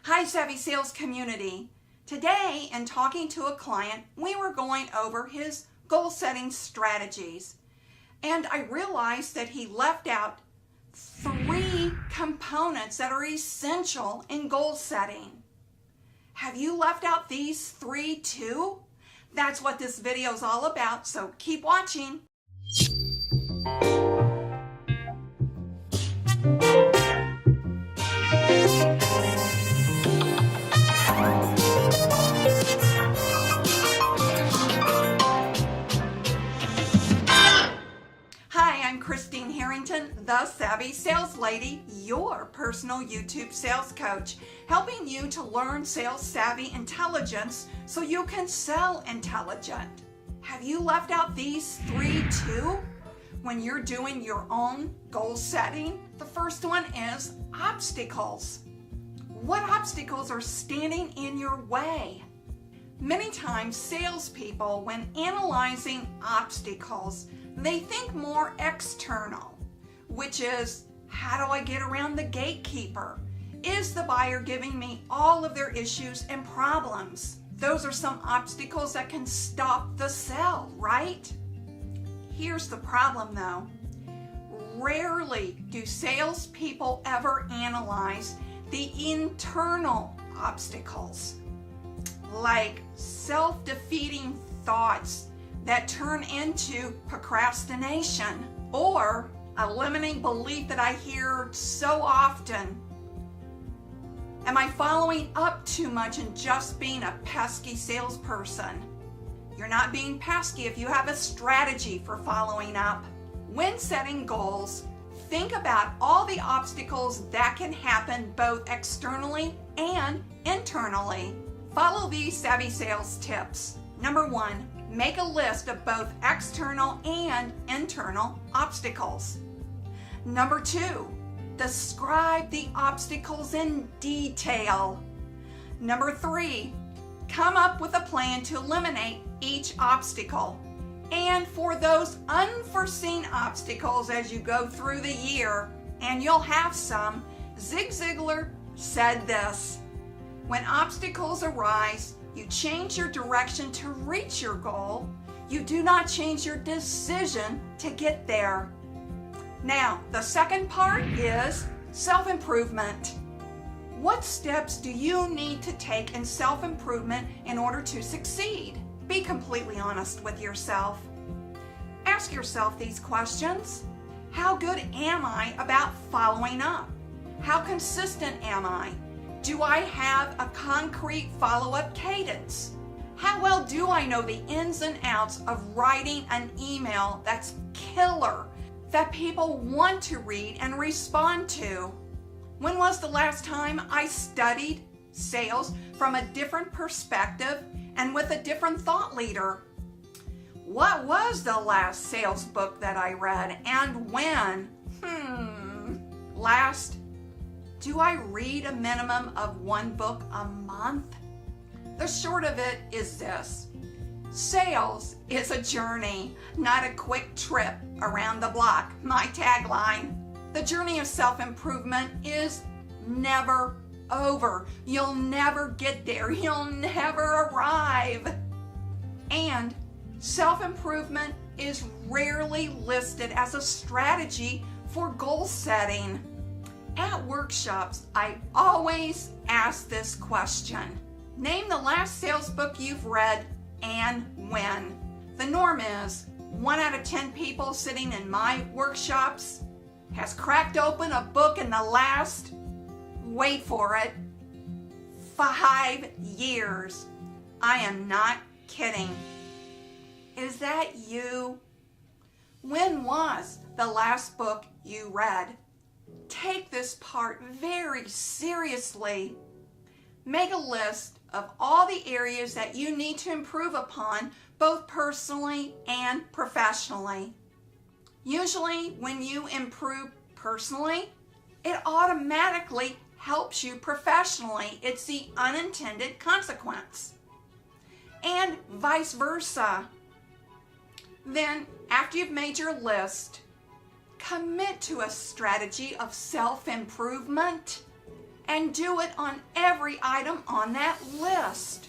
Hi, Savvy Sales community. Today, in talking to a client, we were going over his goal-setting strategies. And I realized that he left out 3 components that are essential in goal setting. Have you left out these 3 too? That's what this video is all about, so keep watching. Harrington, the Savvy Sales Lady, your personal YouTube sales coach, helping you to learn sales savvy intelligence so you can sell intelligent. Have you left out these 3 too when you're doing your own goal setting? The first one is obstacles. What obstacles are standing in your way? Many times salespeople, when analyzing obstacles, they think more external, which is, how do I get around the gatekeeper? Is the buyer giving me all of their issues and problems? Those are some obstacles that can stop the sale, right? Here's the problem though. Rarely do salespeople ever analyze the internal obstacles, like self-defeating thoughts that turn into procrastination, or a limiting belief that I hear so often. Am I following up too much and just being a pesky salesperson? You're not being pesky if you have a strategy for following up. When setting goals, think about all the obstacles that can happen both externally and internally. Follow these Savvy Sales tips. Number 1, make a list of both external and internal obstacles. Number 2, describe the obstacles in detail. Number 3, come up with a plan to eliminate each obstacle. And for those unforeseen obstacles as you go through the year, and you'll have some, Zig Ziglar said this: when obstacles arise, you change your direction to reach your goal. You do not change your decision to get there. Now, the second part is self-improvement. What steps do you need to take in self-improvement in order to succeed? Be completely honest with yourself. Ask yourself these questions. How good am I about following up? How consistent am I? Do I have a concrete follow-up cadence? How well do I know the ins and outs of writing an email that's killer, that people want to read and respond to? When was the last time I studied sales from a different perspective and with a different thought leader? What was the last sales book that I read and when? Last. Do I read a minimum of 1 book a month? The short of it is this: sales is a journey, not a quick trip around the block. My tagline. The journey of self-improvement is never over. You'll never get there. You'll never arrive. And self-improvement is rarely listed as a strategy for goal setting. At workshops, I always ask this question: name the last sales book you've read and when. The norm is 1 out of 10 people sitting in my workshops has cracked open a book in the last, wait for it, 5 years. I am not kidding. Is that you? When was the last book you read? Take this part very seriously. Make a list of all the areas that you need to improve upon, both personally and professionally. Usually, when you improve personally, it automatically helps you professionally. It's the unintended consequence. And vice versa. Then, after you've made your list, commit to a strategy of self-improvement and do it on every item on that list.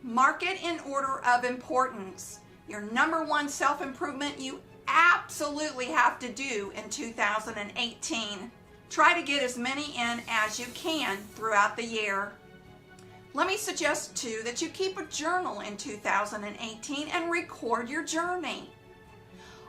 Mark it in order of importance. Your number one self-improvement you absolutely have to do in 2018. Try to get as many in as you can throughout the year. Let me suggest too that you keep a journal in 2018 and record your journey.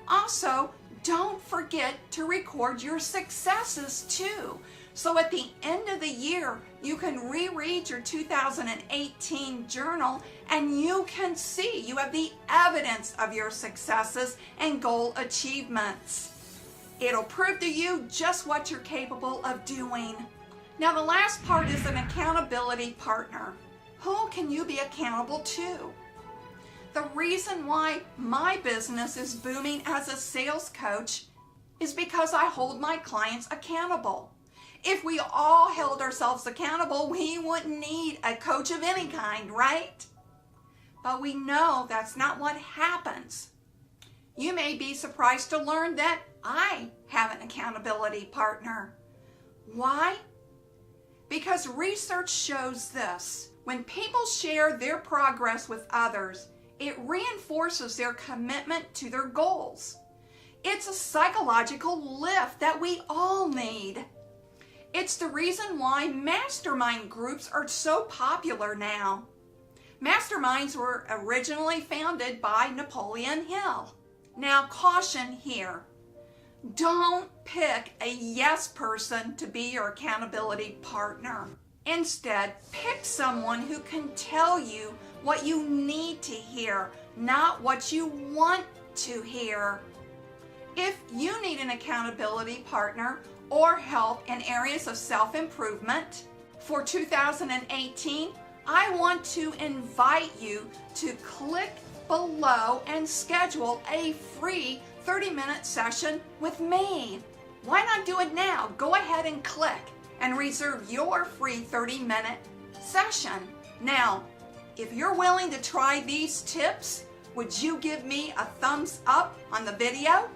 Also, don't forget to record your successes too. So at the end of the year, you can reread your 2018 journal and you can see you have the evidence of your successes and goal achievements. It'll prove to you just what you're capable of doing. Now the last part is an accountability partner. Who can you be accountable to? The reason why my business is booming as a sales coach is because I hold my clients accountable. If we all held ourselves accountable, we wouldn't need a coach of any kind, right? But we know that's not what happens. You may be surprised to learn that I have an accountability partner. Why? Because research shows this. When people share their progress with others, it reinforces their commitment to their goals. It's a psychological lift that we all need. It's the reason why mastermind groups are so popular now. Masterminds were originally founded by Napoleon Hill. Now, caution here. Don't pick a yes person to be your accountability partner. Instead, pick someone who can tell you what you need to hear, not what you want to hear. If you need an accountability partner or help in areas of self-improvement for 2018, I want to invite you to click below and schedule a free 30-minute session with me. Why not do it now? Go ahead and click and reserve your free 30-minute session. Now, if you're willing to try these tips, would you give me a thumbs up on the video?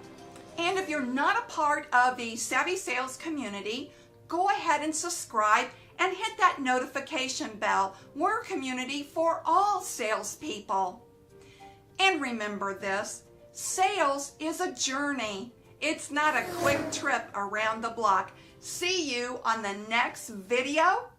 And if you're not a part of the Savvy Sales community, go ahead and subscribe and hit that notification bell. We're a community for all salespeople. And remember this, sales is a journey. It's not a quick trip around the block. See you on the next video.